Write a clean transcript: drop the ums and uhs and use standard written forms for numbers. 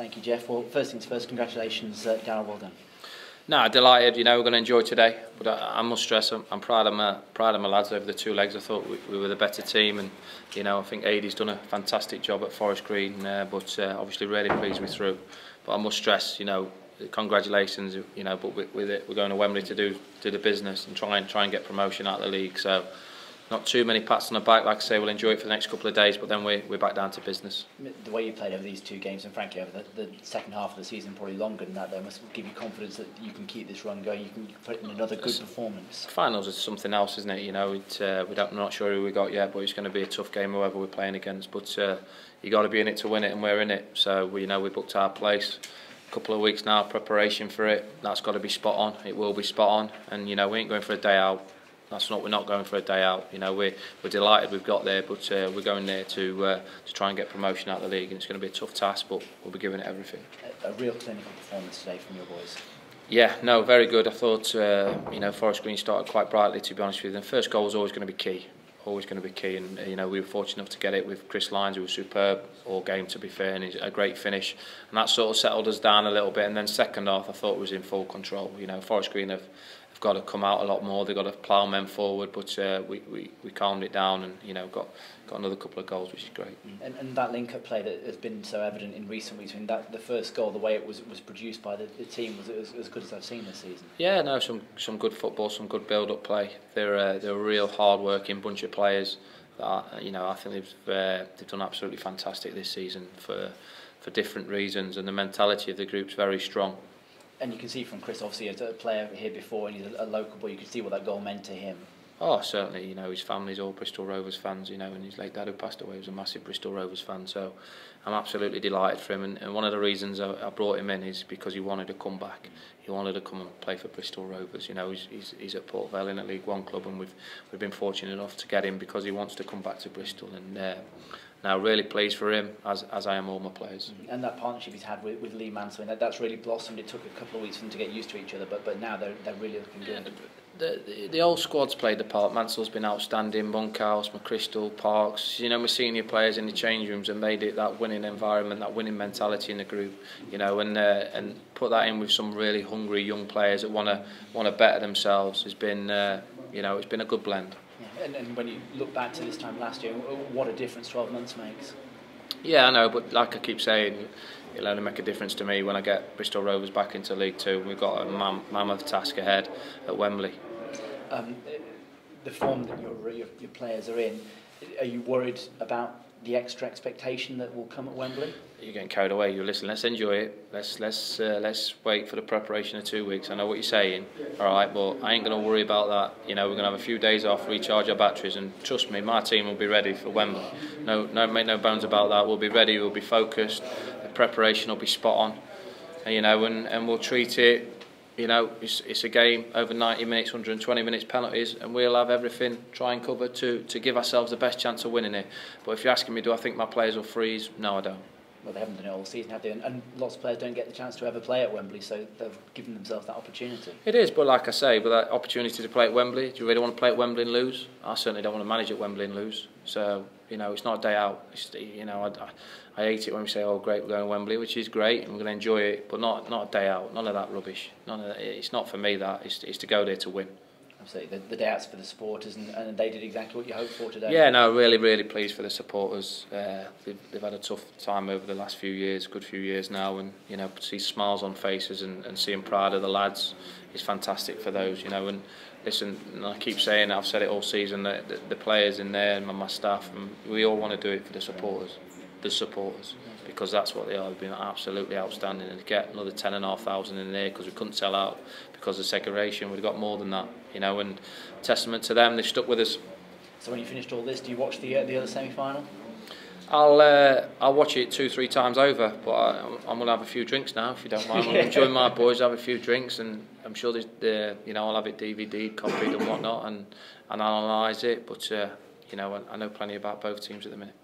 Thank you, Jeff. Well, first things first, congratulations, Darrell, well done. No, delighted. We're going to enjoy today. But I must stress, I'm proud of my lads over the 2 legs. I thought we were the better team, and I think Adie's done a fantastic job at Forest Green. But obviously, really pleased we're through. But I must stress, congratulations. But we're going to Wembley to do the business and try and get promotion out of the league. So. Not too many pats on the back, like I say, we'll enjoy it for the next couple of days, but then we're back down to business. The way you played over these 2 games, and frankly over the second half of the season, probably longer than that, though, must give you confidence that you can keep this run going, you can put in another good performance. Finals is something else, isn't it? We're not sure who we got yet, but it's going to be a tough game whoever we're playing against. But you got to be in it to win it, and we're in it. So we booked our place. A couple of weeks now, preparation for it. That's got to be spot on. It will be spot on, and we ain't going for a day out. We're not going for a day out. We're delighted we've got there, but we're going there to try and get promotion out of the league, and it's going to be a tough task, but we'll be giving it everything. A real clinical performance today from your boys. Yeah, no, very good. I thought Forest Green started quite brightly, to be honest with you. The first goal was always going to be key. Always going to be key, and we were fortunate enough to get it with Chris Lyons, who was superb all game, to be fair, and he's a great finish, and that sort of settled us down a little bit. And then second half, I thought was in full control. Forest Green have got to come out a lot more. They've got to plough men forward, but we calmed it down, and got another couple of goals, which is great. And that link-up play that has been so evident in recent weeks. I mean, the first goal, the way it was produced by the team, was as good as I've seen this season. Yeah, no, some good football, some good build-up play. They're a real hard-working bunch of players. That, I think they've done absolutely fantastic this season for different reasons, and the mentality of the group's very strong. And you can see from Chris, obviously, as a player here before, and he's a local boy, you can see what that goal meant to him. Oh, certainly. His family's all Bristol Rovers fans, and his late dad, who passed away, was a massive Bristol Rovers fan. So I'm absolutely delighted for him. And one of the reasons I brought him in is because he wanted to come back. He wanted to come and play for Bristol Rovers. He's at Port Vale in a League One club, and we've been fortunate enough to get him because he wants to come back to Bristol. And now, really pleased for him, as I am all my players. And that partnership he's had with Lee Mansell, that's really blossomed. It took a couple of weeks for them to get used to each other, but now they're really looking good. The old squad's played the part. Mansell's been outstanding. Monkhouse, McChrystal, Parks. My senior players in the change rooms have made it that winning environment, that winning mentality in the group. And put that in with some really hungry young players that want to better themselves. Has been, it's been a good blend. And when you look back to this time last year, what a difference 12 months makes. Yeah, I know, but like I keep saying, it'll only make a difference to me when I get Bristol Rovers back into League Two. We've got a mammoth task ahead at Wembley. The form that your players are in, are you worried about the extra expectation that will come at Wembley? You're getting carried away. Listen, let's enjoy it. Let's wait for the preparation of 2 weeks. I know what you're saying, all right, but I ain't going to worry about that. We're going to have a few days off, recharge our batteries, and trust me, my team will be ready for Wembley. No, make no bones about that. We'll be ready. We'll be focused. The preparation will be spot on, and we'll treat it. It's a game over 90 minutes, 120 minutes penalties, and we'll have everything try and cover to give ourselves the best chance of winning it. But if you're asking me, do I think my players will freeze? No, I don't. Well, they haven't done it all season, have they? And lots of players don't get the chance to ever play at Wembley, so they've given themselves that opportunity. It is, but like I say, with that opportunity to play at Wembley, do you really want to play at Wembley and lose? I certainly don't want to manage at Wembley and lose. So, it's not a day out. I hate it when we say, oh, great, we're going to Wembley, which is great, and we're going to enjoy it, but not a day out. None of that rubbish. It's not for me, that. It's to go there to win. Absolutely. The day out's for the supporters, and they did exactly what you hoped for today. Yeah, no, really pleased for the supporters. They've had a tough time over the last few years, good few years now, and to see smiles on faces and seeing pride of the lads is fantastic for those. And listen, I keep saying, I've said it all season, that the players in there and my staff, and we all want to do it for the supporters. Because that's what they are. They've been absolutely outstanding, and to get another 10,500 in there because we couldn't sell out because of segregation, we've got more than that, and testament to them, they've stuck with us. So when you finished all this, do you watch the other semi-final? I'll watch it 2-3 times over, but I'm going to have a few drinks now, if you don't mind. I'm going to join my boys, have a few drinks, and I'm sure I'll have it DVD'd, copied and whatnot, and analyse it. But I know plenty about both teams at the minute.